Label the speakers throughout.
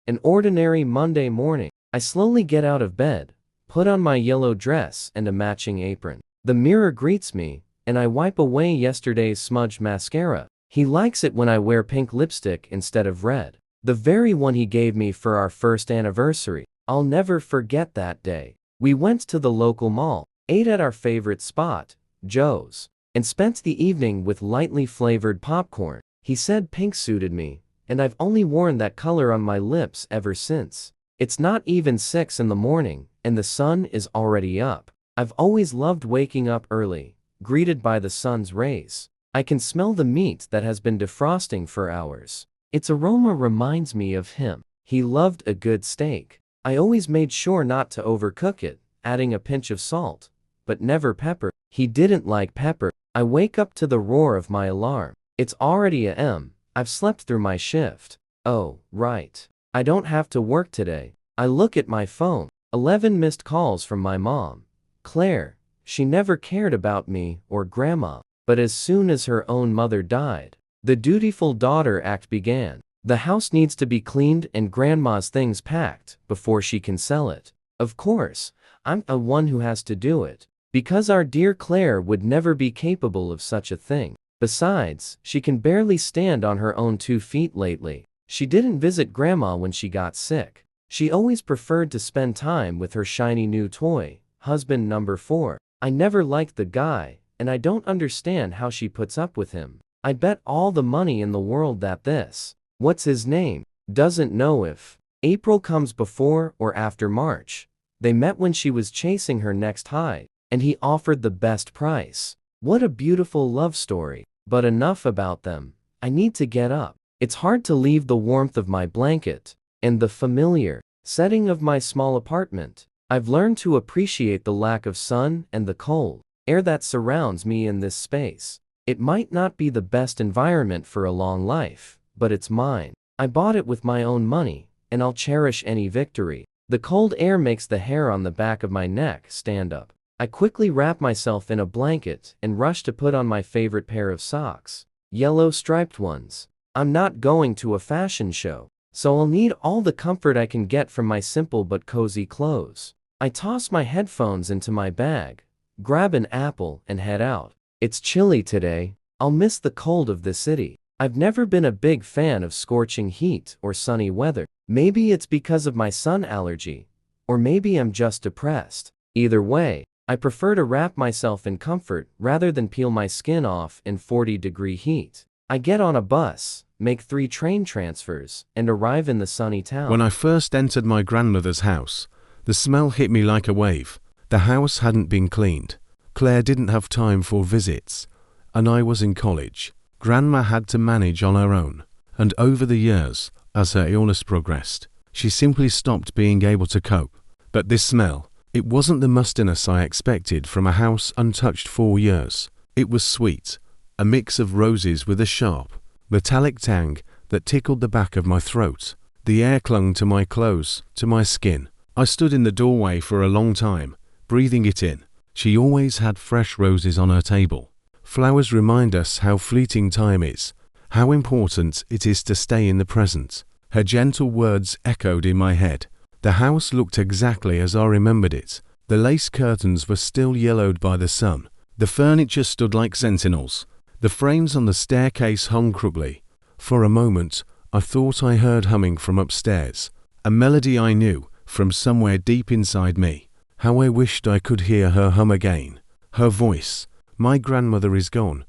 Speaker 1: An ordinary Monday morning. I slowly get out of bed, put on my yellow dress and a matching apron. The mirror greets me, and I wipe away yesterday's smudged mascara. He likes it when I wear pink lipstick instead of red. The very one he gave me for our first anniversary. I'll never forget that day. We went to the local mall, ate at our favorite spot, Joe's, and spent the evening with lightly flavored popcorn. He said pink suited me, and I've only worn that color on my lips ever since. It's not even 6 in the morning, and the sun is already up. I've always loved waking up early, greeted by the sun's rays. I can smell the meat that has been defrosting for hours. Its aroma reminds me of him. He loved a good steak. I always made sure not to overcook it, adding a pinch of salt, but never pepper. He didn't like pepper. I wake up to the roar of my alarm. It's already a.m. I've slept through my shift. Oh, right. I don't have to work today. I look at my phone. 11 missed calls from my mom, Claire. She never cared about me or Grandma. But as soon as her own mother died, the dutiful daughter act began. The house needs to be cleaned and Grandma's things packed before she can sell it. Of course, I'm the one who has to do it, because our dear Claire would never be capable of such a thing. Besides, she can barely stand on her own 2 feet lately. She didn't visit Grandma when she got sick. She always preferred to spend time with her shiny new toy, husband number 4. I never liked the guy, and I don't understand how she puts up with him. I bet all the money in the world that this, what's his name, doesn't know if April comes before or after March. They met when she was chasing her next high, and he offered the best price. What a beautiful love story. But enough about them. I need to get up. It's hard to leave the warmth of my blanket and the familiar setting of my small apartment. I've learned to appreciate the lack of sun and the cold air that surrounds me in this space. It might not be the best environment for a long life, but it's mine. I bought it with my own money, and I'll cherish any victory. The cold air makes the hair on the back of my neck stand up. I quickly wrap myself in a blanket and rush to put on my favorite pair of socks, yellow striped ones. I'm not going to a fashion show, so I'll need all the comfort I can get from my simple but cozy clothes. I toss my headphones into my bag, grab an apple and head out. It's chilly today. I'll miss the cold of the city. I've never been a big fan of scorching heat or sunny weather. Maybe it's because of my sun allergy, or maybe I'm just depressed. Either way, I prefer to wrap myself in comfort rather than peel my skin off in 40-degree heat. I get on a bus, make 3 train transfers, and arrive in the sunny town.
Speaker 2: When I first entered my grandmother's house, the smell hit me like a wave. The house hadn't been cleaned. Claire didn't have time for visits, and I was in college. Grandma had to manage on her own, and over the years, as her illness progressed, she simply stopped being able to cope. But this smell, it wasn't the mustiness I expected from a house untouched 4 years. It was sweet, a mix of roses with a sharp, metallic tang that tickled the back of my throat. The air clung to my clothes, to my skin. I stood in the doorway for a long time, breathing it in. She always had fresh roses on her table. Flowers remind us how fleeting time is, how important it is to stay in the present. Her gentle words echoed in my head. The house looked exactly as I remembered it. The lace curtains were still yellowed by the sun. The furniture stood like sentinels. The frames on the staircase hung crookedly. For a moment, I thought I heard humming from upstairs, a melody I knew from somewhere deep inside me. How I wished I could hear her hum again. Her voice. My grandmother is gone,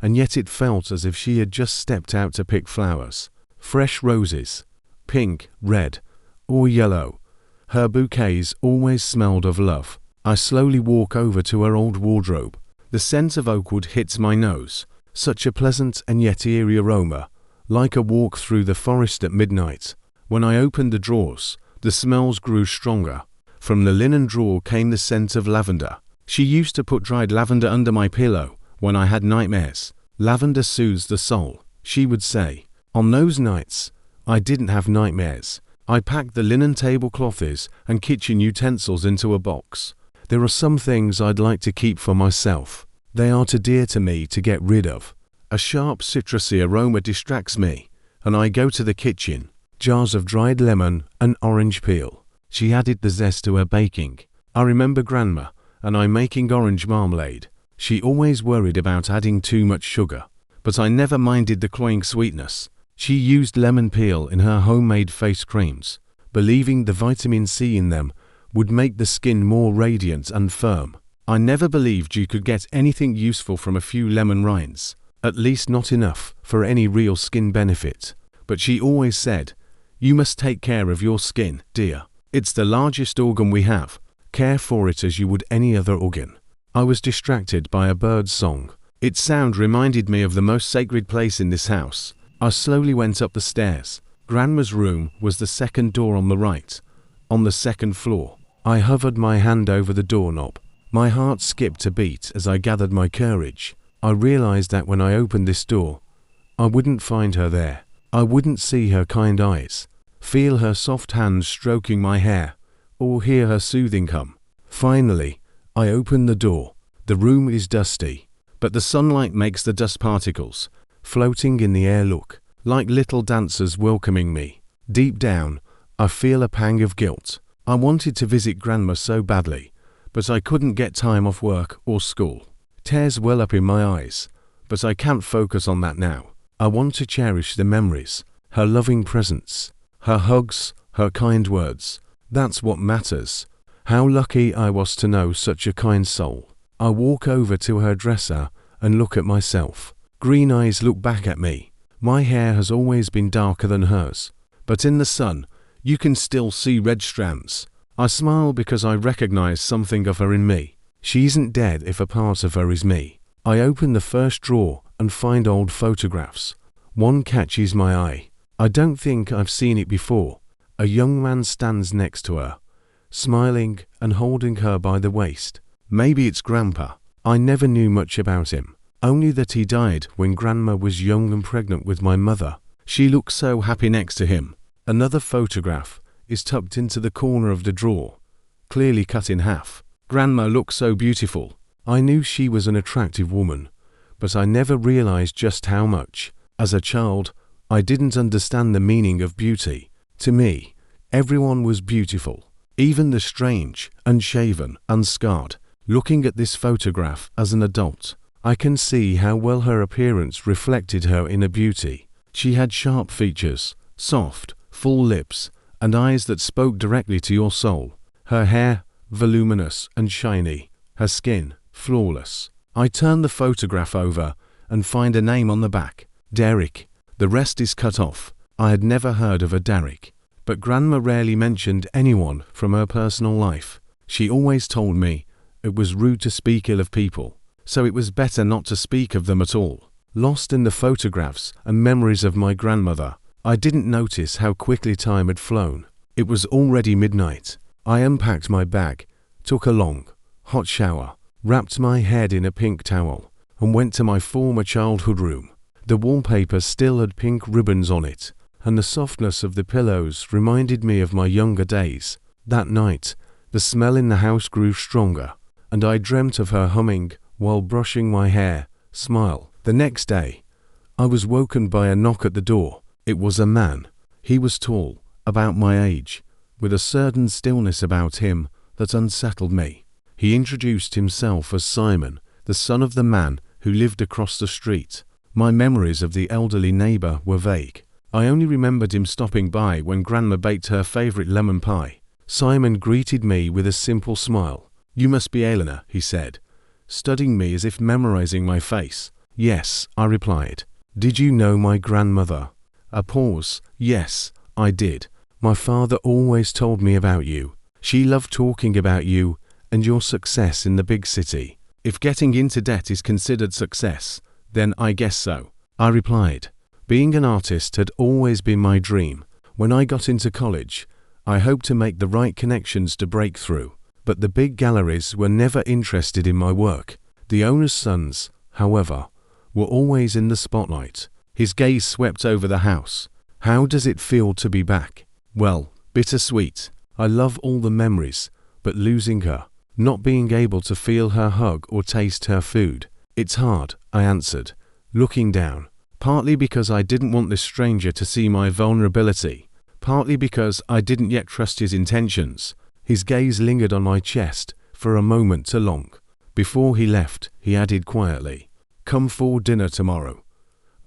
Speaker 2: and yet it felt as if she had just stepped out to pick flowers. Fresh roses, pink, red, or yellow. Her bouquets always smelled of love. I slowly walk over to her old wardrobe. The scent of oak wood hits my nose, such a pleasant and yet eerie aroma, like a walk through the forest at midnight. When I opened the drawers, the smells grew stronger. From the linen drawer came the scent of lavender. She used to put dried lavender under my pillow when I had nightmares. Lavender soothes the soul, she would say. On those nights, I didn't have nightmares. I packed the linen tablecloths and kitchen utensils into a box. There are some things I'd like to keep for myself. They are too dear to me to get rid of. A sharp citrusy aroma distracts me, and I go to the kitchen. jars of dried lemon and orange peel. She added the zest to her baking. I remember Grandma and I making orange marmalade. She always worried about adding too much sugar, but I never minded the cloying sweetness. She used lemon peel in her homemade face creams, believing the vitamin C in them would make the skin more radiant and firm. I never believed you could get anything useful from a few lemon rinds, at least not enough for any real skin benefit. But she always said, "You must take care of your skin, dear. It's the largest organ we have. Care for it as you would any other organ." I was distracted by a bird's song. Its sound reminded me of the most sacred place in this house. I slowly went up the stairs. Grandma's room was the second door on the right, on the second floor. I hovered my hand over the doorknob. My heart skipped a beat as I gathered my courage. I realized that when I opened this door, I wouldn't find her there. I wouldn't see her kind eyes, feel her soft hands stroking my hair, or hear her soothing hum. Finally, I opened the door. The room is dusty, but the sunlight makes the dust particles floating in the air look like little dancers welcoming me. Deep down, I feel a pang of guilt. I wanted to visit Grandma so badly, but I couldn't get time off work or school. Tears well up in my eyes, but I can't focus on that now. I want to cherish the memories, her loving presence, her hugs, her kind words. That's what matters. How lucky I was to know such a kind soul. I walk over to her dresser and look at myself. Green eyes look back at me. My hair has always been darker than hers, but in the sun, you can still see red strands. I smile because I recognize something of her in me. She isn't dead if a part of her is me. I open the first drawer and find old photographs. One catches my eye. I don't think I've seen it before. A young man stands next to her, smiling and holding her by the waist. Maybe it's Grandpa. I never knew much about him, only that he died when Grandma was young and pregnant with my mother. She looks so happy next to him. Another photograph is tucked into the corner of the drawer, clearly cut in half. Grandma looks so beautiful. I knew she was an attractive woman, but I never realized just how much. As a child, I didn't understand the meaning of beauty. To me, everyone was beautiful, even the strange, unshaven, unscarred. Looking at this photograph as an adult, I can see how well her appearance reflected her inner beauty. She had sharp features, soft, full lips, and eyes that spoke directly to your soul. Her hair, voluminous and shiny. Her skin, flawless. I turn the photograph over and find a name on the back. Derek. The rest is cut off. I had never heard of a Derek, but Grandma rarely mentioned anyone from her personal life. She always told me it was rude to speak ill of people, so it was better not to speak of them at all. Lost in the photographs and memories of my grandmother, I didn't notice how quickly time had flown. It was already midnight. I unpacked my bag, took a long, hot shower, wrapped my head in a pink towel, and went to my former childhood room. The wallpaper still had pink ribbons on it, and the softness of the pillows reminded me of my younger days. That night, the smell in the house grew stronger, and I dreamt of her humming while brushing my hair. Smile. The next day, I was woken by a knock at the door. It was a man. He was tall, about my age, with a certain stillness about him that unsettled me. He introduced himself as Simon, the son of the man who lived across the street. My memories of the elderly neighbor were vague. I only remembered him stopping by when Grandma baked her favorite lemon pie. Simon greeted me with a simple smile. "You must be Eleanor," he said, studying me as if memorizing my face. "Yes," I replied. "Did you know my grandmother?" A pause. "Yes, I did. My father always told me about you. She loved talking about you and your success in the big city. If getting into debt is considered success, then I guess so," I replied. Being an artist had always been my dream. When I got into college, I hoped to make the right connections to break through, but the big galleries were never interested in my work. The owner's sons, however, were always in the spotlight. His gaze swept over the house. "How does it feel to be back?" "Well, bittersweet. I love all the memories, but losing her, not being able to feel her hug or taste her food. It's hard," I answered, looking down, partly because I didn't want this stranger to see my vulnerability, partly because I didn't yet trust his intentions. His gaze lingered on my chest for a moment too long. Before he left, he added quietly, "Come for dinner tomorrow.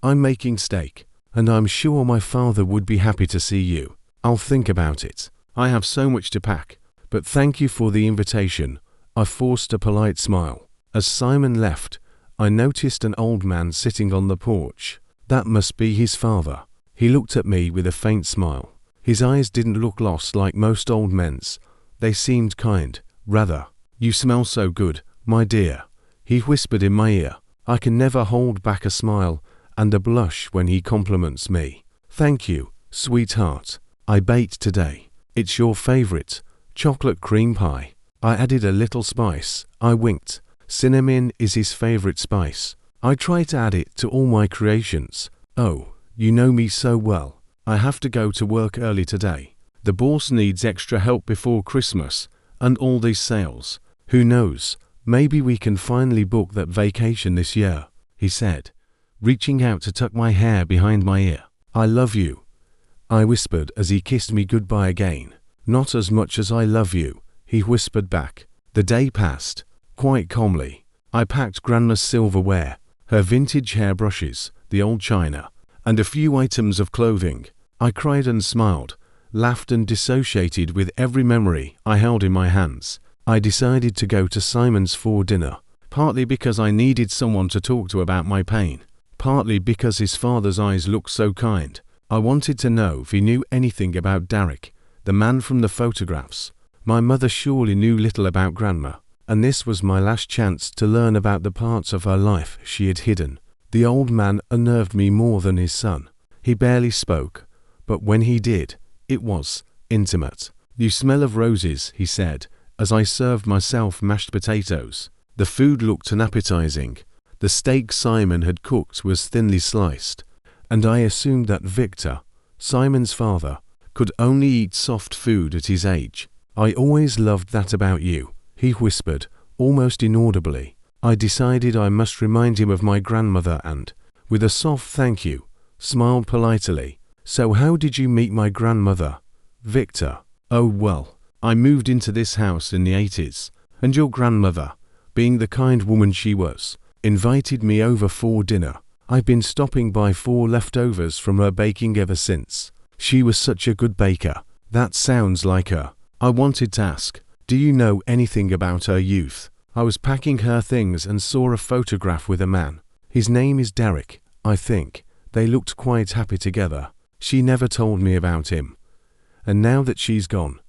Speaker 2: I'm making steak, and I'm sure my father would be happy to see you. I'll think about it. I have so much to pack, but thank you for the invitation." I forced a polite smile. As Simon left, I noticed an old man sitting on the porch. That must be his father. He looked at me with a faint smile. His eyes didn't look lost like most old men's. They seemed kind, rather. "You smell so good, my dear," he whispered in my ear. I can never hold back a smile and a blush when he compliments me. "Thank you, sweetheart. I baked today. It's your favorite, chocolate cream pie. I added a little spice." I winked. Cinnamon is his favorite spice. I try to add it to all my creations. "Oh, you know me so well. I have to go to work early today. The boss needs extra help before Christmas and all these sales. Who knows, maybe we can finally book that vacation this year," he said, reaching out to tuck my hair behind my ear. "I love you," I whispered as he kissed me goodbye again. "Not as much as I love you," he whispered back. The day passed, quite calmly. I packed Grandma's silverware, her vintage hairbrushes, the old china, and a few items of clothing. I cried and smiled, laughed and dissociated with every memory I held in my hands. I decided to go to Simon's for dinner, partly because I needed someone to talk to about my pain, partly because his father's eyes looked so kind. I wanted to know if he knew anything about Derek, the man from the photographs. My mother surely knew little about Grandma, and this was my last chance to learn about the parts of her life she had hidden. The old man unnerved me more than his son. He barely spoke, but when he did, it was intimate. "You smell of roses," he said, as I served myself mashed potatoes. The food looked unappetizing. The steak Simon had cooked was thinly sliced, and I assumed that Victor, Simon's father, could only eat soft food at his age. "I always loved that about you," he whispered, almost inaudibly. I decided I must remind him of my grandmother and, with a soft thank you, smiled politely. "So how did you meet my grandmother, Victor?" "Oh well, I moved into this house in the 80s, and your grandmother, being the kind woman she was, invited me over for dinner. I've been stopping by for leftovers from her baking ever since. She was such a good baker." "That sounds like her." I wanted to ask, "Do you know anything about her youth?" I was packing her things and saw a photograph with a man. "His name is Derek, I think." They looked quite happy together. She never told me about him. And now that she's gone,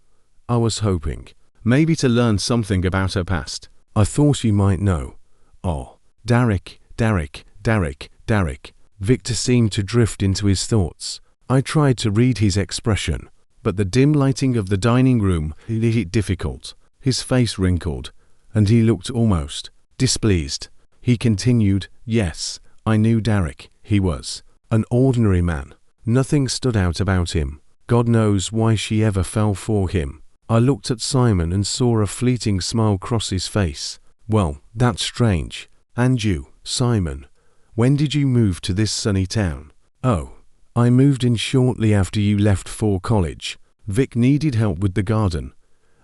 Speaker 2: I was hoping, maybe to learn something about her past. I thought you might know. "Oh, Derek, Derek, Derek, Derek." Victor seemed to drift into his thoughts. I tried to read his expression, but the dim lighting of the dining room made it difficult. His face wrinkled, and he looked almost displeased. He continued, "Yes, I knew Derek. He was an ordinary man. Nothing stood out about him. God knows why she ever fell for him." I looked at Simon and saw a fleeting smile cross his face. "Well, that's strange. And you, Simon, when did you move to this sunny town?" "Oh, I moved in shortly after you left for college. Vic needed help with the garden,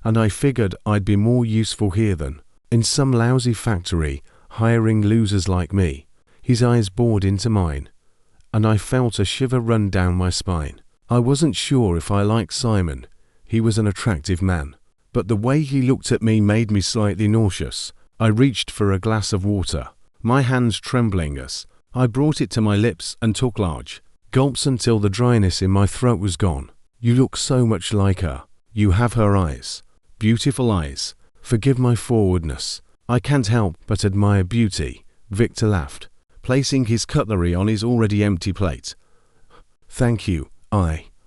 Speaker 2: and I figured I'd be more useful here than in some lousy factory hiring losers like me." His eyes bored into mine, and I felt a shiver run down my spine. I wasn't sure if I liked Simon. He was an attractive man, but the way he looked at me made me slightly nauseous. I reached for a glass of water, my hands trembling as I brought it to my lips and took large gulps until the dryness in my throat was gone. "You look so much like her. You have her eyes. Beautiful eyes. Forgive my forwardness. I can't help but admire beauty." Victor laughed, placing his cutlery on his already empty plate. "Thank you.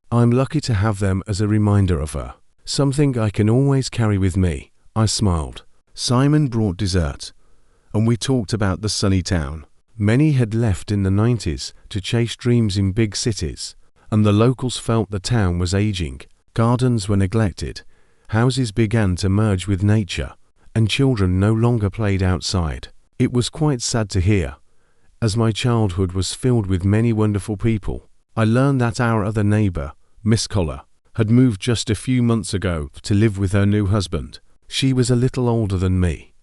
Speaker 2: I'm lucky to have them as a reminder of her. Something I can always carry with me." I smiled. Simon brought dessert, and we talked about the sunny town. Many had left in the 90s to chase dreams in big cities, and the locals felt the town was aging. Gardens were neglected, houses began to merge with nature, and children no longer played outside. It was quite sad to hear, as my childhood was filled with many wonderful people. I learned that our other neighbor, Miss Collar, had moved just a few months ago to live with her new husband. She was a little older than me,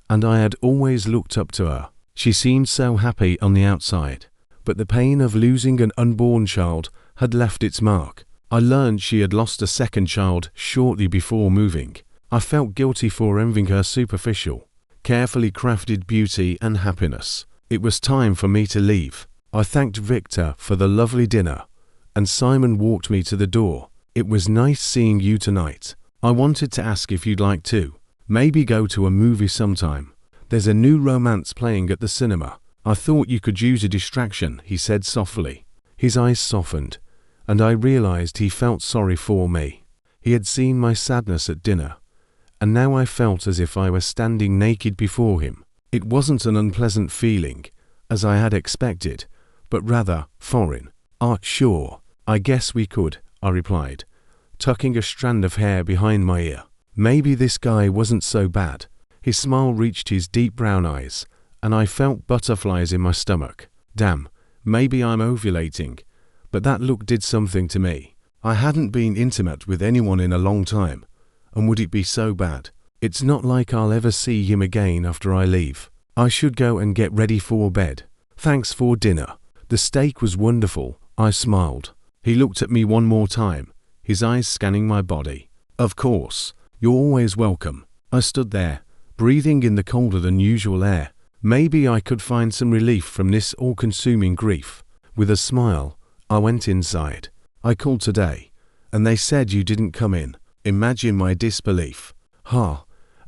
Speaker 2: and I had always looked up to her. She seemed so happy on the outside, but the pain of losing an unborn child had left its mark. I learned she had lost a second child shortly before moving. I felt guilty for envying her superficial, carefully crafted beauty and happiness. It was time for me to leave. I thanked Victor for the lovely dinner, and Simon walked me to the door. It was nice seeing you tonight. I wanted to ask if you'd like to maybe go to a movie sometime. There's a new romance playing at the cinema. I thought you could use a distraction, he said softly. His eyes softened, and I realized he felt sorry for me. He had seen my sadness at dinner, and now I felt as if I were standing naked before him. It wasn't an unpleasant feeling, as I had expected, but rather foreign. Sure, I guess we could, I replied, tucking a strand of hair behind my ear. Maybe this guy wasn't so bad. His smile reached his deep brown eyes, and I felt butterflies in my stomach. Damn, maybe I'm ovulating, but that look did something to me. I hadn't been intimate with anyone in a long time, and would it be so bad? It's not like I'll ever see him again after I leave. I should go and get ready for bed. Thanks for dinner. The steak was wonderful, I smiled. He looked at me one more time, his eyes scanning my body. Of course, you're always welcome. I stood there, breathing in the colder than usual air. Maybe I could find some relief from this all-consuming grief. With a smile, I went inside. I called today, and they said you didn't come in. Imagine my disbelief.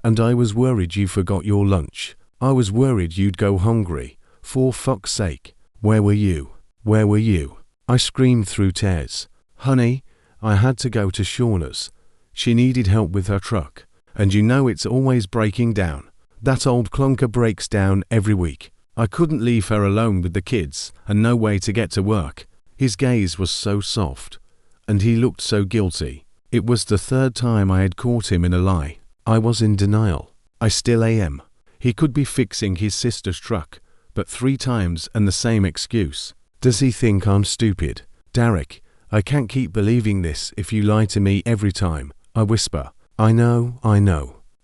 Speaker 2: And I was worried you forgot your lunch. I was worried you'd go hungry. For fuck's sake. Where were you? Where were you? I screamed through tears. Honey, I had to go to Shauna's. She needed help with her truck. And you know it's always breaking down. That old clunker breaks down every week. I couldn't leave her alone with the kids and no way to get to work. His gaze was so soft, and he looked so guilty. It was the third time I had caught him in a lie. I was in denial. I still am. He could be fixing his sister's truck, but 3 times and the same excuse. Does he think I'm stupid? Derek, I can't keep believing this if you lie to me every time. I whisper. I know.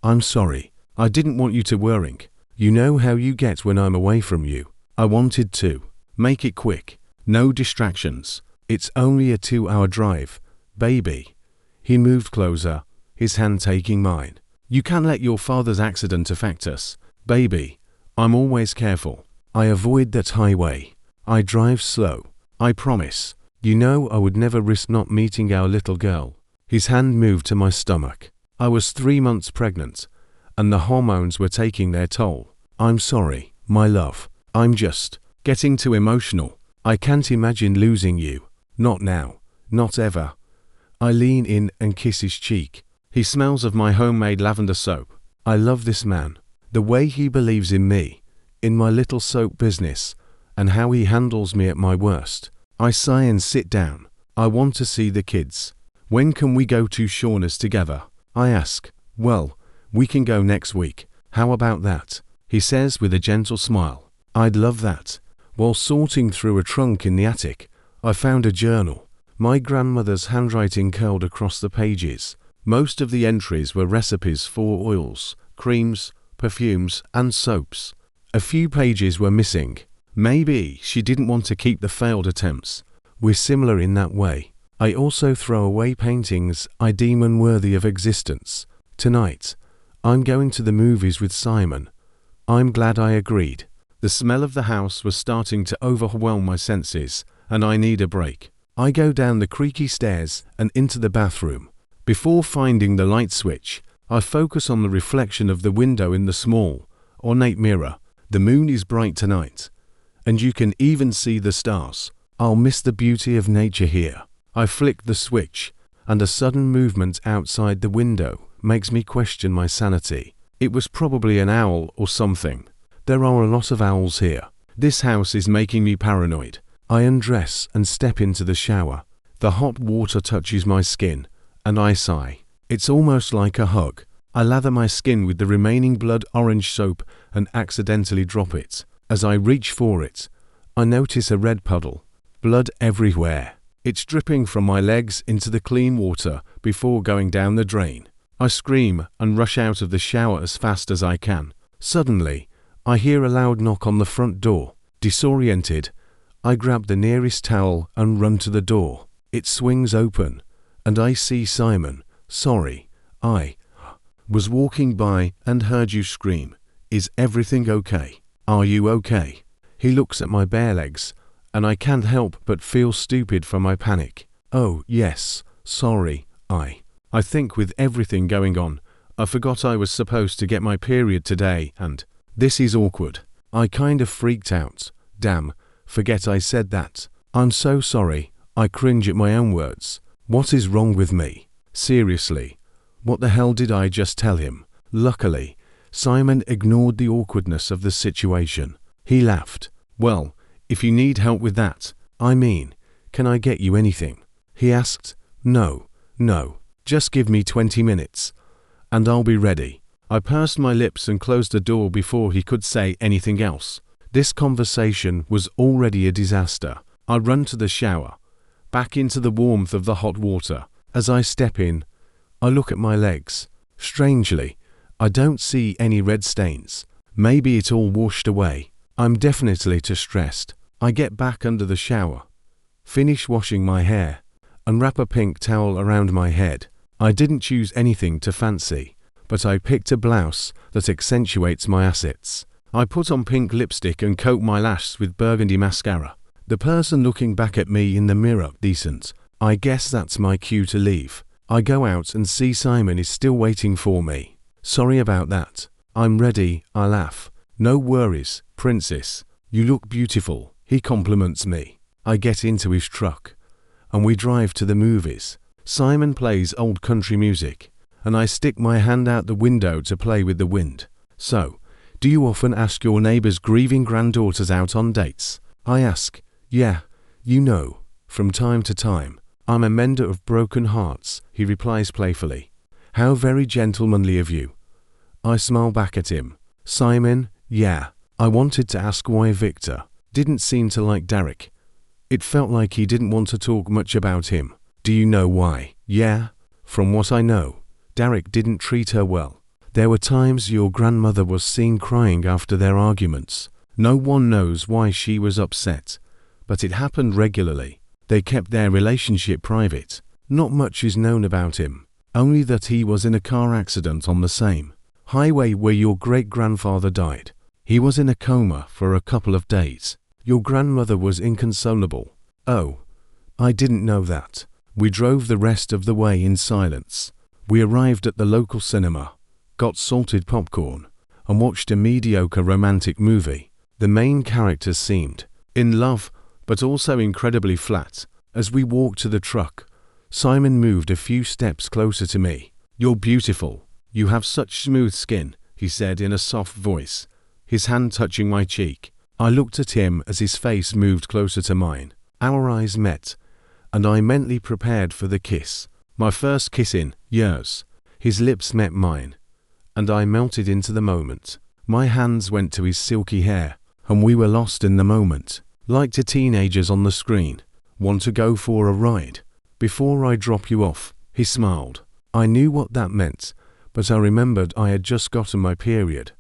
Speaker 2: I'm sorry. I didn't want you to worry. You know how you get when I'm away from you. I wanted to. Make it quick. No distractions. It's only a 2-hour drive. Baby. He moved closer, his hand taking mine. You can't let your father's accident affect us. Baby. I'm always careful. I avoid that highway. I drive slow. I promise. You know I would never risk not meeting our little girl. His hand moved to my stomach. I was 3 months pregnant, and the hormones were taking their toll. I'm sorry, my love. I'm just getting too emotional. I can't imagine losing you. Not now. Not ever. I lean in and kiss his cheek. He smells of my homemade lavender soap. I love this man. The way he believes in me, in my little soap business, and how he handles me at my worst. I sigh and sit down. I want to see the kids. When can we go to Shauna's together? I ask. Well, we can go next week. How about that? He says with a gentle smile. I'd love that. While sorting through a trunk in the attic, I found a journal. My grandmother's handwriting curled across the pages. Most of the entries were recipes for oils, creams, perfumes, and soaps. A few pages were missing. Maybe she didn't want to keep the failed attempts. We're similar in that way. I also throw away paintings I deem unworthy of existence. Tonight, I'm going to the movies with Simon. I'm glad I agreed. The smell of the house was starting to overwhelm my senses, and I need a break. I go down the creaky stairs and into the bathroom. Before finding the light switch, I focus on the reflection of the window in the small, ornate mirror. The moon is bright tonight, and you can even see the stars. I'll miss the beauty of nature here. I flick the switch, and a sudden movement outside the window makes me question my sanity. It was probably an owl or something. There are a lot of owls here. This house is making me paranoid. I undress and step into the shower. The hot water touches my skin, and I sigh. It's almost like a hug. I lather my skin with the remaining blood orange soap and accidentally drop it. As I reach for it, I notice a red puddle. Blood everywhere. It's dripping from my legs into the clean water before going down the drain. I scream and rush out of the shower as fast as I can. Suddenly, I hear a loud knock on the front door. Disoriented, I grab the nearest towel and run to the door. It swings open, and I see Simon. Sorry, I was walking by and heard you scream. Is everything okay? Are you okay? He looks at my bare legs, and I can't help but feel stupid for my panic. Oh, yes, sorry, I think with everything going on, I forgot I was supposed to get my period today and this is awkward. I kind of freaked out. Damn, forget I said that. I'm so sorry. I cringe at my own words. What is wrong with me? Seriously, what the hell did I just tell him? Luckily, Simon ignored the awkwardness of the situation. He laughed. Well, if you need help with that, can I get you anything? He asked. No, just give me 20 minutes, and I'll be ready. I pursed my lips and closed the door before he could say anything else. This conversation was already a disaster. I run to the shower, back into the warmth of the hot water. As I step in, I look at my legs. Strangely, I don't see any red stains. Maybe it all washed away. I'm definitely too stressed. I get back under the shower, finish washing my hair, and wrap a pink towel around my head. I didn't choose anything to fancy, but I picked a blouse that accentuates my assets. I put on pink lipstick and coat my lashes with burgundy mascara. The person looking back at me in the mirror, decent. I guess that's my cue to leave. I go out and see Simon is still waiting for me. Sorry about that. I'm ready, I laugh. No worries, princess. You look beautiful. He compliments me. I get into his truck, and we drive to the movies. Simon plays old country music, and I stick my hand out the window to play with the wind. So, do you often ask your neighbor's grieving granddaughters out on dates? I ask. Yeah, from time to time. I'm a mender of broken hearts, he replies playfully. How very gentlemanly of you. I smile back at him. Simon, yeah. I wanted to ask why Victor didn't seem to like Derek. It felt like he didn't want to talk much about him. Do you know why? Yeah, from what I know, Derek didn't treat her well. There were times your grandmother was seen crying after their arguments. No one knows why she was upset, but it happened regularly. They kept their relationship private. Not much is known about him, only that he was in a car accident on the same highway where your great-grandfather died. He was in a coma for a couple of days. Your grandmother was inconsolable. Oh, I didn't know that. We drove the rest of the way in silence. We arrived at the local cinema, got salted popcorn, and watched a mediocre romantic movie. The main characters seemed in love, but also incredibly flat. As we walked to the truck, Simon moved a few steps closer to me. You're beautiful. You have such smooth skin, he said in a soft voice, his hand touching my cheek. I looked at him as his face moved closer to mine. Our eyes met, and I mentally prepared for the kiss. My first kiss in years. His lips met mine, and I melted into the moment. My hands went to his silky hair, and we were lost in the moment. Like the teenagers on the screen. Want to go for a ride? Before I drop you off, he smiled. I knew what that meant, but I remembered I had just gotten my period.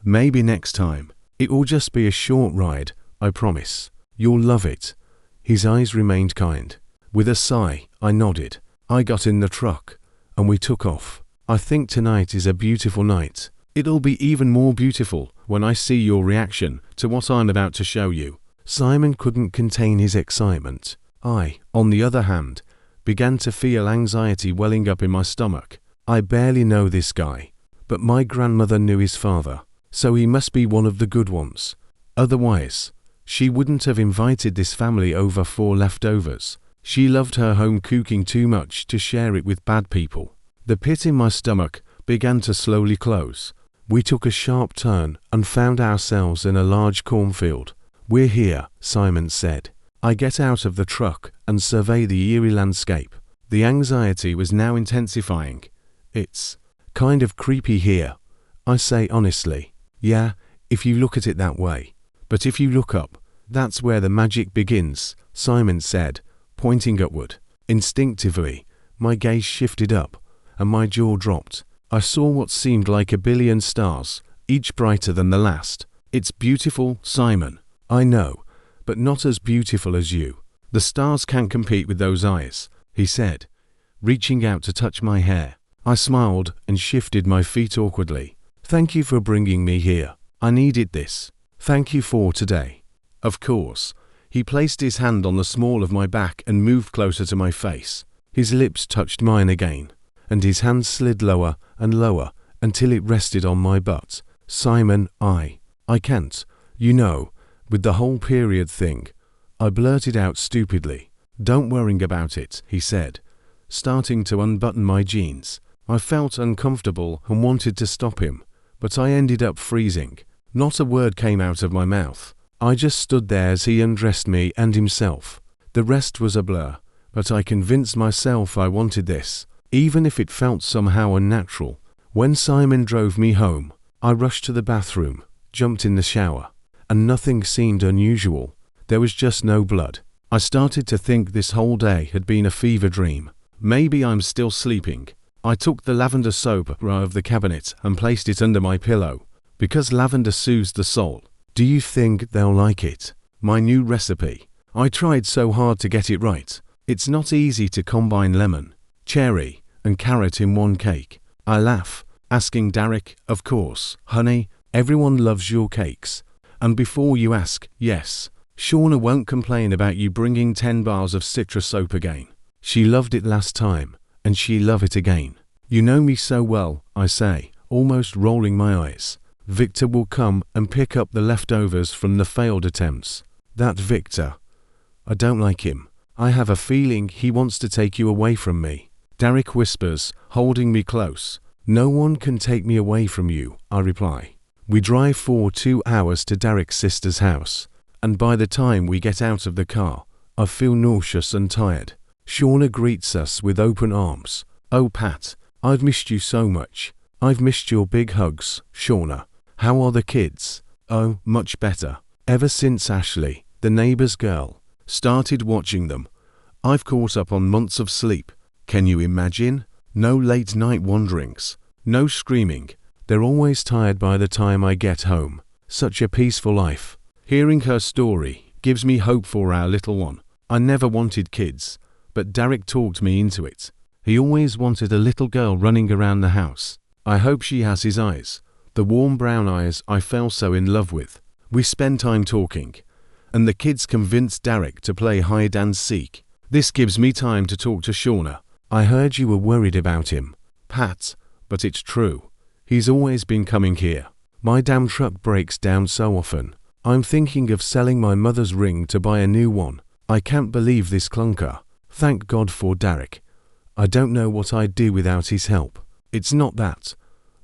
Speaker 2: Maybe next time. It will just be a short ride, I promise. You'll love it. His eyes remained kind. With a sigh, I nodded. I got in the truck, and we took off. I think tonight is a beautiful night. It'll be even more beautiful when I see your reaction to what I'm about to show you. Simon couldn't contain his excitement. I, on the other hand, began to feel anxiety welling up in my stomach. I barely know this guy, but my grandmother knew his father, so he must be one of the good ones. Otherwise, she wouldn't have invited this family over for leftovers. She loved her home cooking too much to share it with bad people. The pit in my stomach began to slowly close. We took a sharp turn and found ourselves in a large cornfield. We're here, Simon said. I get out of the truck and survey the eerie landscape. The anxiety was now intensifying. It's kind of creepy here, I say honestly. Yeah, if you look at it that way. But if you look up, that's where the magic begins, Simon said, pointing upward. Instinctively, my gaze shifted up, and my jaw dropped. I saw what seemed like a billion stars, each brighter than the last. It's beautiful, Simon. I know, but not as beautiful as you. The stars can't compete with those eyes, he said, reaching out to touch my hair. I smiled and shifted my feet awkwardly. Thank you for bringing me here. I needed this. Thank you for today. Of course. He placed his hand on the small of my back and moved closer to my face. His lips touched mine again, and his hand slid lower and lower until it rested on my butt. Simon, I can't. You know, with the whole period thing. I blurted out stupidly. Don't worry about it, he said, starting to unbutton my jeans. I felt uncomfortable and wanted to stop him, but I ended up freezing. Not a word came out of my mouth. I just stood there as he undressed me and himself. The rest was a blur, but I convinced myself I wanted this, even if it felt somehow unnatural. When Simon drove me home, I rushed to the bathroom, jumped in the shower, and nothing seemed unusual. There was just no blood. I started to think this whole day had been a fever dream. Maybe I'm still sleeping. I took the lavender soap out of the cabinet and placed it under my pillow, because lavender soothes the soul. Do you think they'll like it? My new recipe. I tried so hard to get it right. It's not easy to combine lemon, cherry, and carrot in one cake. I laugh, asking Derek, of course, honey, everyone loves your cakes. And before you ask, yes, Shauna won't complain about you bringing 10 bars of citrus soap again. She loved it last time, and she'll love it again. You know me so well, I say, almost rolling my eyes. Victor will come and pick up the leftovers from the failed attempts. That Victor. I don't like him. I have a feeling he wants to take you away from me. Derek whispers, holding me close. No one can take me away from you, I reply. We drive for 2 hours to Derek's sister's house, and by the time we get out of the car, I feel nauseous and tired. Shauna greets us with open arms. Oh Pat, I've missed you so much. I've missed your big hugs, Shauna. How are the kids? Oh, much better. Ever since Ashley, the neighbor's girl, started watching them, I've caught up on months of sleep. Can you imagine? No late night wanderings. No screaming. They're always tired by the time I get home. Such a peaceful life. Hearing her story gives me hope for our little one. I never wanted kids, but Derek talked me into it. He always wanted a little girl running around the house. I hope she has his eyes. The warm brown eyes I fell so in love with. We spend time talking, and the kids convinced Derek to play hide and seek. This gives me time to talk to Shauna. I heard you were worried about him, Pat, but it's true. He's always been coming here. My damn truck breaks down so often. I'm thinking of selling my mother's ring to buy a new one. I can't believe this clunker. Thank God for Derek. I don't know what I'd do without his help. It's not that.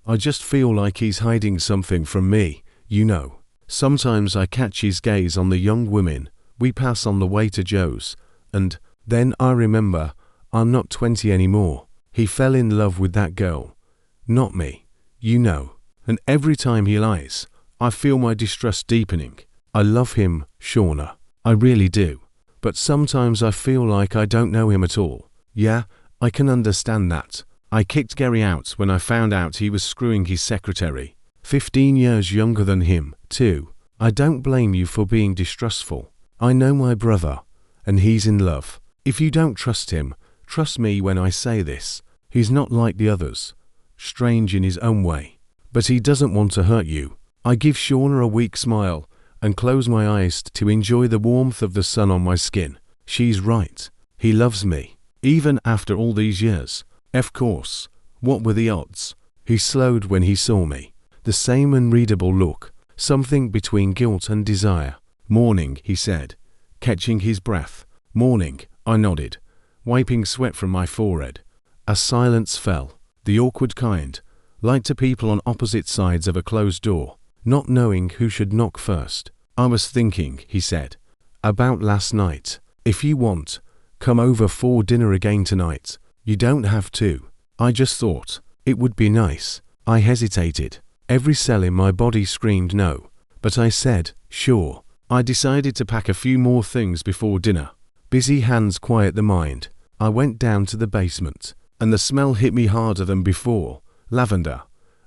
Speaker 2: I just feel like he's hiding something from me, you know. Sometimes I catch his gaze on the young women we pass on the way to Joe's, and then I remember I'm not 20 anymore. He fell in love with that girl, not me, you know. And every time he lies, I feel my distrust deepening. I love him, Shauna. I really do. But sometimes I feel like I don't know him at all. Yeah, I can understand that. I kicked Gary out when I found out he was screwing his secretary. 15 years younger than him, too. I don't blame you for being distrustful. I know my brother, and he's in love. If you don't trust him, trust me when I say this. He's not like the others. Strange in his own way. But he doesn't want to hurt you. I give Shauna a weak smile and close my eyes to enjoy the warmth of the sun on my skin. She's right. He loves me, even after all these years. Of course. What were the odds? He slowed when he saw me. The same unreadable look, something between guilt and desire. Morning, he said, catching his breath. Morning, I nodded, wiping sweat from my forehead. A silence fell, the awkward kind, like to people on opposite sides of a closed door, not knowing who should knock first. I was thinking, he said, about last night. If you want, come over for dinner again tonight. You don't have to. I just thought it would be nice. I hesitated. Every cell in my body screamed no, but I said, sure. I decided to pack a few more things before dinner, Busy hands quiet the mind. I went down to the basement, and the smell hit me harder than before. Lavender.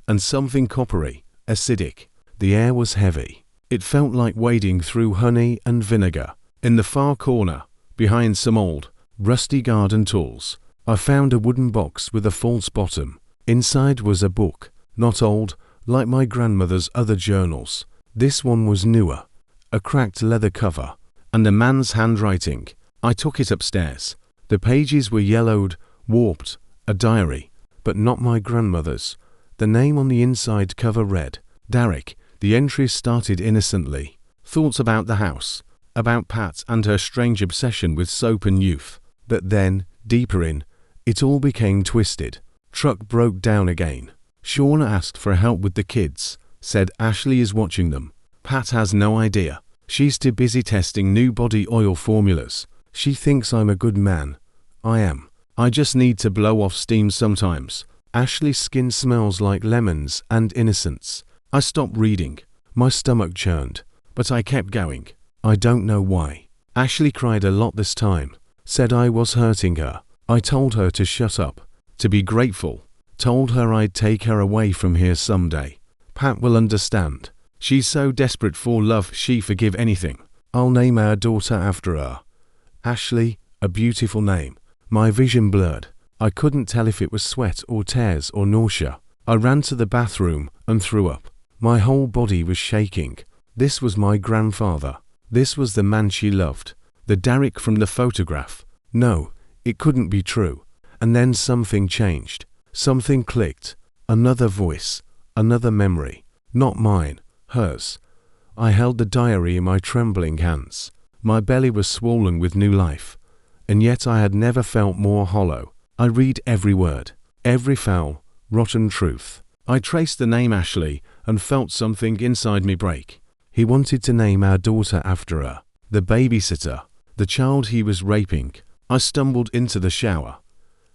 Speaker 2: And something coppery, acidic. The air was heavy. It felt like wading through honey and vinegar. In the far corner, behind some old, rusty garden tools, I found a wooden box with a false bottom. Inside was a book, not old, like my grandmother's other journals. This one was newer, a cracked leather cover, and a man's handwriting. I took it upstairs. The pages were yellowed, warped, a diary, but not my grandmother's. The name on the inside cover read, Derek. The entries started innocently. Thoughts about the house, about Pat and her strange obsession with soap and youth. But then, deeper in, it all became twisted. Truck broke down again. Shauna asked for help with the kids, said Ashley is watching them. Pat has no idea. She's too busy testing new body oil formulas. She thinks I'm a good man. I am. I just need to blow off steam sometimes. Ashley's skin smells like lemons and innocence. I stopped reading. My stomach churned, but I kept going. I don't know why. Ashley cried a lot this time, said I was hurting her. I told her to shut up, to be grateful, told her I'd take her away from here someday. Pat will understand. She's so desperate for love she forgive anything. I'll name our daughter after her. Ashley, a beautiful name. My vision blurred. I couldn't tell if it was sweat or tears or nausea. I ran to the bathroom and threw up. My whole body was shaking. This was my grandfather. This was the man she loved. The Derek from the photograph. No, it couldn't be true. And then something changed. Something clicked. Another voice. Another memory. Not mine. Hers. I held the diary in my trembling hands. My belly was swollen with new life. And yet I had never felt more hollow. I read every word. Every foul, rotten truth. I traced the name Ashley and felt something inside me break. He wanted to name our daughter after her. The babysitter. The child he was raping. I stumbled into the shower,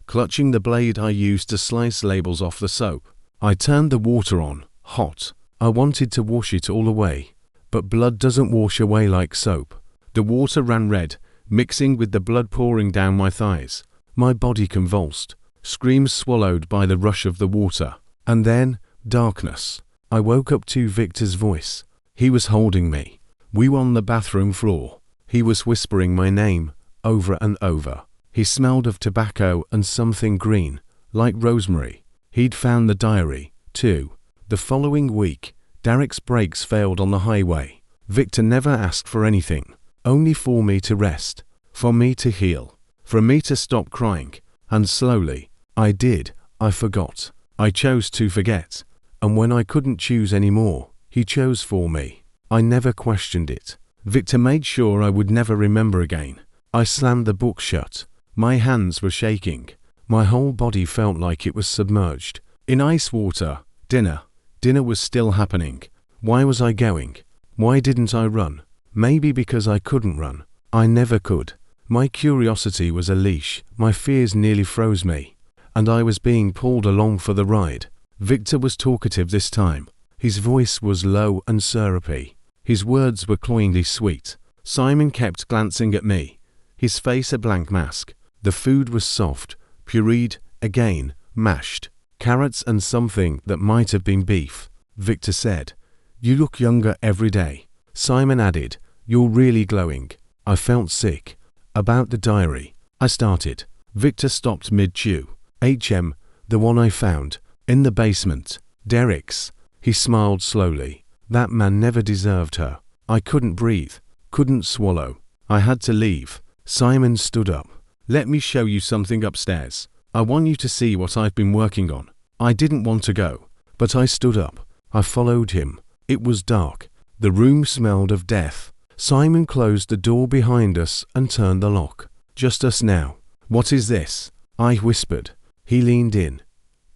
Speaker 2: clutching the blade I used to slice labels off the soap. I turned the water on, hot. I wanted to wash it all away, but blood doesn't wash away like soap. The water ran red, mixing with the blood pouring down my thighs. My body convulsed, screams swallowed by the rush of the water. And then, darkness. I woke up to Victor's voice. He was holding me. We were on the bathroom floor. He was whispering my name, over and over. He smelled of tobacco and something green, like rosemary. He'd found the diary, too. The following week, Derek's brakes failed on the highway. Victor never asked for anything, only for me to rest, for me to heal, for me to stop crying. And slowly, I did. I forgot. I chose to forget. And when I couldn't choose anymore, he chose for me. I never questioned it. Victor made sure I would never remember again. I slammed the book shut. My hands were shaking. My whole body felt like it was submerged in ice water. Dinner. Dinner was still happening. Why was I going? Why didn't I run? Maybe because I couldn't run. I never could. My curiosity was a leash. My fears nearly froze me. And I was being pulled along for the ride. Victor was talkative this time. His voice was low and syrupy. His words were cloyingly sweet. Simon kept glancing at me, his face a blank mask. The food was soft, pureed, again, mashed. Carrots and something that might have been beef. Victor said, "You look younger every day." Simon added, "You're really glowing." I felt sick. About the diary. I started. Victor stopped mid-chew. The one I found. In the basement. Derek's. He smiled slowly. That man never deserved her. I couldn't breathe. Couldn't swallow. I had to leave. Simon stood up. "Let me show you something upstairs. I want you to see what I've been working on." I didn't want to go, but I stood up. I followed him. It was dark. The room smelled of death. Simon closed the door behind us and turned the lock. "Just us now." "What is this?" I whispered. He leaned in,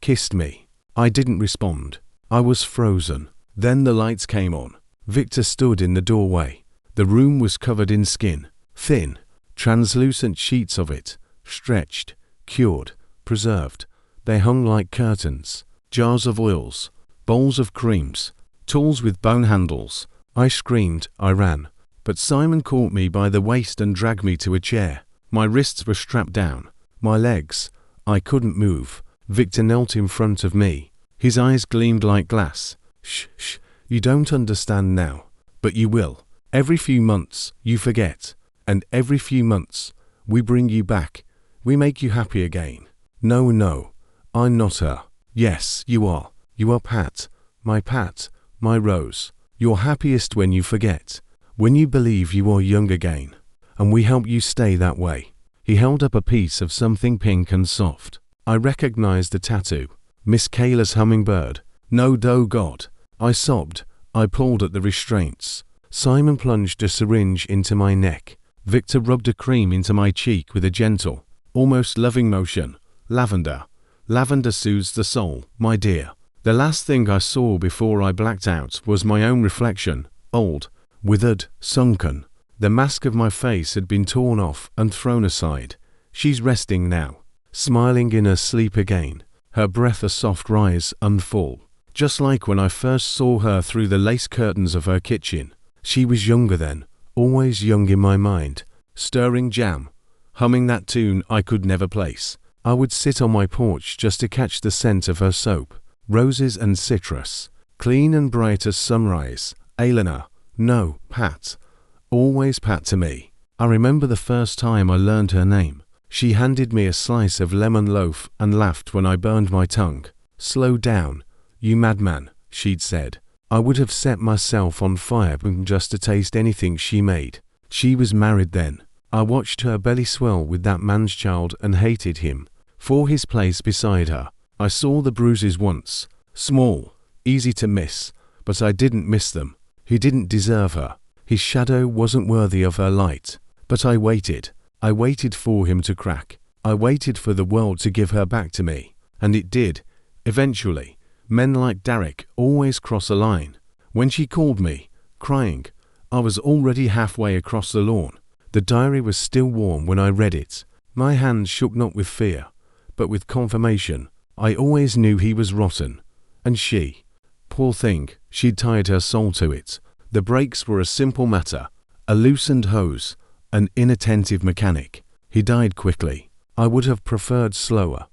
Speaker 2: kissed me. I didn't respond. I was frozen. Then the lights came on. Victor stood in the doorway. The room was covered in skin. Thin, translucent sheets of it. Stretched, cured, preserved. They hung like curtains. Jars of oils. Bowls of creams. Tools with bone handles. I screamed. I ran. But Simon caught me by the waist and dragged me to a chair. My wrists were strapped down. My legs. I couldn't move. Victor knelt in front of me. His eyes gleamed like glass. Shh, you don't understand now. But you will. Every few months, you forget. And every few months, we bring you back. We make you happy again. No, I'm not her. Yes, you are. You are Pat, my Rose. You're happiest when you forget. When you believe you are young again. And we help you stay that way. He held up a piece of something pink and soft. I recognized the tattoo. Miss Kayla's hummingbird. No, God. I sobbed. I pulled at the restraints. Simon plunged a syringe into my neck. Victor rubbed a cream into my cheek with a gentle, almost loving motion. Lavender. Lavender soothes the soul, my dear. The last thing I saw before I blacked out was my own reflection, old, withered, sunken. The mask of my face had been torn off and thrown aside. She's resting now, smiling in her sleep again, her breath a soft rise and fall. Just like when I first saw her through the lace curtains of her kitchen. She was younger then, always young in my mind, stirring jam, humming that tune I could never place. I would sit on my porch just to catch the scent of her soap, roses and citrus, clean and bright as sunrise. Eleanor, no, Pat, always Pat to me. I remember the first time I learned her name. She handed me a slice of lemon loaf and laughed when I burned my tongue. Slow down, you madman, she'd said. I would have set myself on fire just to taste anything she made. She was married then. I watched her belly swell with that man's child and hated him for his place beside her. I saw the bruises once, small, easy to miss, but I didn't miss them. He didn't deserve her. His shadow wasn't worthy of her light. But I waited. I waited for him to crack. I waited for the world to give her back to me. And it did. Eventually. Men like Derek always cross a line. When she called me, crying, I was already halfway across the lawn. The diary was still warm when I read it. My hands shook not with fear, but with confirmation. I always knew he was rotten. And she, poor thing, she'd tied her soul to it. The brakes were a simple matter. A loosened hose, an inattentive mechanic. He died quickly. I would have preferred slower.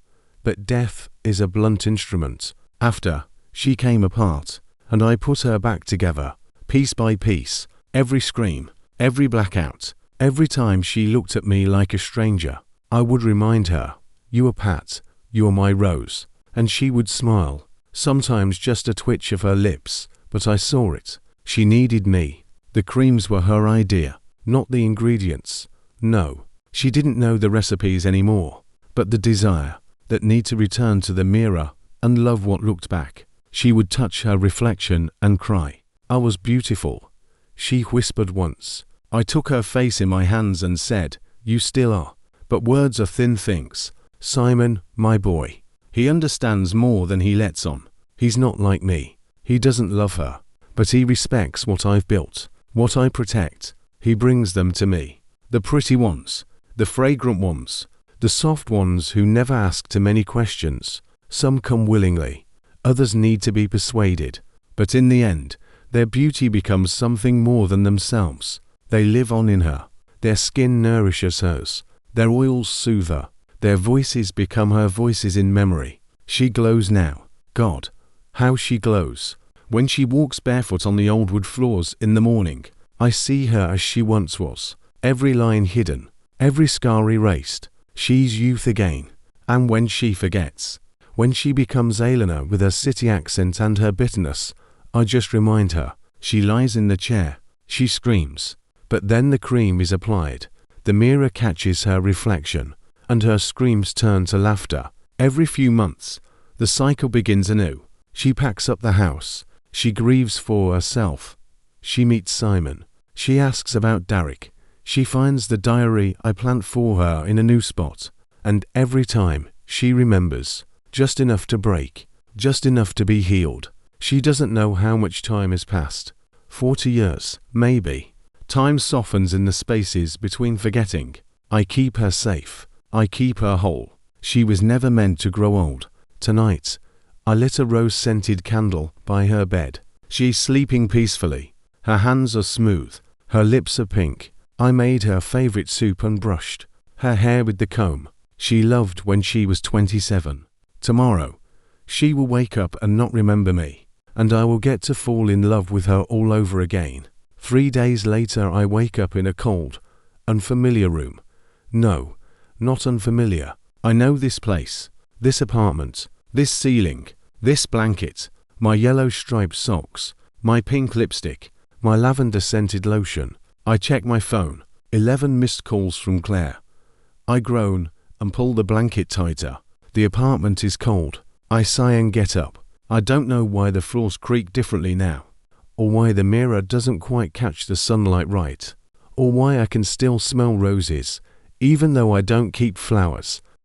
Speaker 2: But death is a blunt instrument. After, she came apart, and I put her back together, piece by piece, every scream, every blackout, every time she looked at me like a stranger. I would remind her, you are Pat, you are my Rose, and she would smile, sometimes just a twitch of her lips, but I saw it. She needed me. The creams were her idea, not the ingredients. No, she didn't know the recipes anymore, but the desire, that need to return to the mirror and love what looked back. She would touch her reflection and cry, I was beautiful. She whispered once. I took her face in my hands and said, you still are. But words are thin things. Simon, my boy. He understands more than he lets on. He's not like me. He doesn't love her. But he respects what I've built, what I protect. He brings them to me. The pretty ones, the fragrant ones, the soft ones who never ask too many questions. Some come willingly, others need to be persuaded, but in the end, their beauty becomes something more than themselves. They live on in her, their skin nourishes hers, their oils soothe her, their voices become her voices in memory. She glows now. God, how she glows. When she walks barefoot on the old wood floors in the morning, I see her as she once was, every line hidden, every scar erased. She's youth again, and when she forgets, when she becomes Eleanor with her city accent and her bitterness, I just remind her. She lies in the chair. She screams. But then the cream is applied. The mirror catches her reflection, and her screams turn to laughter. Every few months, the cycle begins anew. She packs up the house. She grieves for herself. She meets Simon. She asks about Derek. She finds the diary I plant for her in a new spot. And every time, she remembers. Just enough to break, just enough to be healed. She doesn't know how much time has passed. 40 years, maybe. Time softens in the spaces between forgetting. I keep her safe. I keep her whole. She was never meant to grow old. Tonight, I lit a rose-scented candle by her bed. She's sleeping peacefully. Her hands are smooth. Her lips are pink. I made her favorite soup and brushed Her hair with the comb. She loved when she was 27. Tomorrow, she will wake up and not remember me, and I will get to fall in love with her all over again. 3 days later I wake up in a cold, unfamiliar room. No, not unfamiliar. I know this place, this apartment, this ceiling, this blanket, my yellow striped socks, my pink lipstick, my lavender-scented lotion. I check my phone. 11 missed calls from Claire. I groan and pull the blanket tighter. The apartment is cold. I sigh and get up. I don't know why the floors creak differently now, or why the mirror doesn't quite catch the sunlight right, or why I can still smell roses, even though I don't keep flowers.